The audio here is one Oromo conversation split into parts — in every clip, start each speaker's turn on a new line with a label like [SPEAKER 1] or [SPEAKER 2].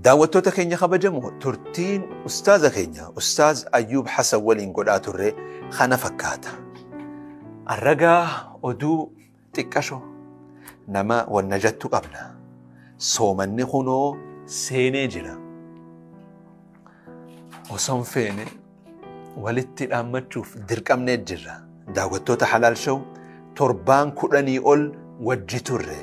[SPEAKER 1] daawwattoota keenya kabajamoo turtiin ustaaza keenya ustaaz Ayyuub Hasan waliin godhaa turre kana fakkaata. Arragaa oduu xiqqasho nama wanna jettu qabna. Soomanni kunoo seenee jira. Osoon feene walitti dhaammachuuf dirqamnee jirra. Daawwattoota Halal Show torbaan 10 ol wajji turre.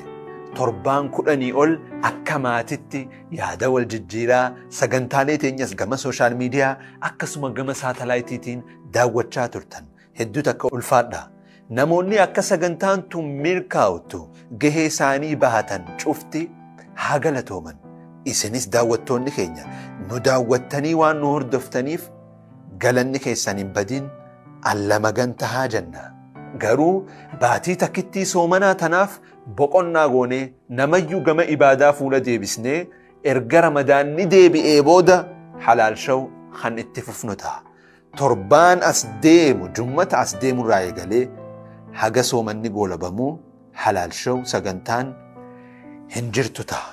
[SPEAKER 1] Torbaan 10 ol akka maatitti yaada wal jijjiiraa sagantaalee teenyas gama sooshaal miidiyaa akkasuma gama saatalaayitiitiin daawwachaa turtan. Hedduu takka ulfaadha. Namoonni akka sagantaan tun milkaa'utu gahee isaanii bahatan cufti haa galatooman. Isinis daawwattoonni keenya nu daawwattanii waan nu hordoftaniif galanni keessan hin badin allama gantahaa jenna. Garuu baatii takkittii soomanaa tanaaf boqonnaa goonee namayyuu gama ibaadaa fuula deebisnee erga Ramadaanni deebi'ee booda Halal Show kan itti fufnu ta'a. Torbaan as deemu jummata as deemu irraa eegalee haga soomanni goolabamuu Halal Show sagantaan hin jirtu ta'a.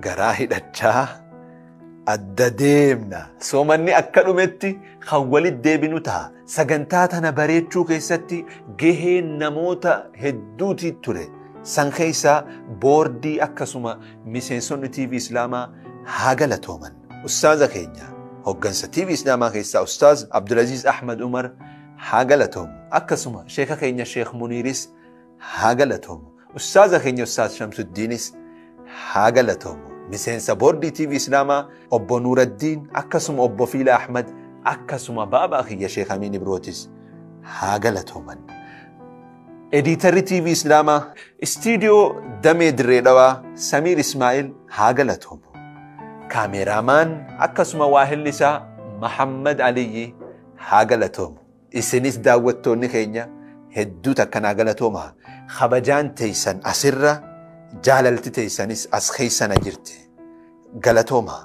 [SPEAKER 1] Garaa hidhachaa adda deemna. Soomanni akka dhumetti kan walit deebinu ta'a. Sagantaa tana bareechuu keessatti gaheen namoota hedduutii ture. San keessaa boordii akkasuma miseensonni TV Islaamaa haa galatooman. Ustaaza keenya hoggansa TV Islaamaa keessaa Ustaaz Abdulaziz Ahmad Umar haa galatoomu. Akkasuma sheeka keenya Sheekh Muniiris haa galatoomu. Ustaaza keenya Ustaaz Shamsuddiinis haa galatoomu. Miseensa boordii TV Islaamaa obbo Nuuraddiin akkasuma obbo Fiila Ahmad akkasuma baaba kiyya Sheekh Amiin Ibrootis haa galatooman. Editarri TV Islaamaa istiidiyoo Damee Dirree Dhawaa Samiir Ismaa'il haa galatoomu. Kaameeraamaan akkasuma waahilli isaa Muhammad Aliyyi haa galatoomu. Isinis daawwattoonni keenya hedduu takkanaa galatooma. Kabajaan teessan asirra jaalalti teessanis as keessana jirti. Galatooma.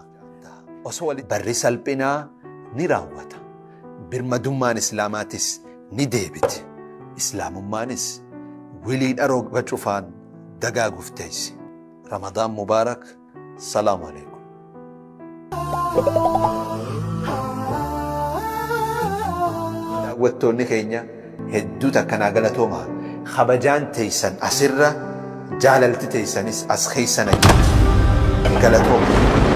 [SPEAKER 1] Osoo barri salphinaa ni raawwata. Birmadummaan Islaamaatis ni deebiti. Islaamummaanis wiliidha roga cufaan dagaaguuf teessi. Ramadaan Mubaarak. Salaamu alaikum. Daawwattoonni keenya hedduu takkanaa galatooma. Kabajaan teessan asirra jaalalti teessanis as keessana jirti. Galatooma.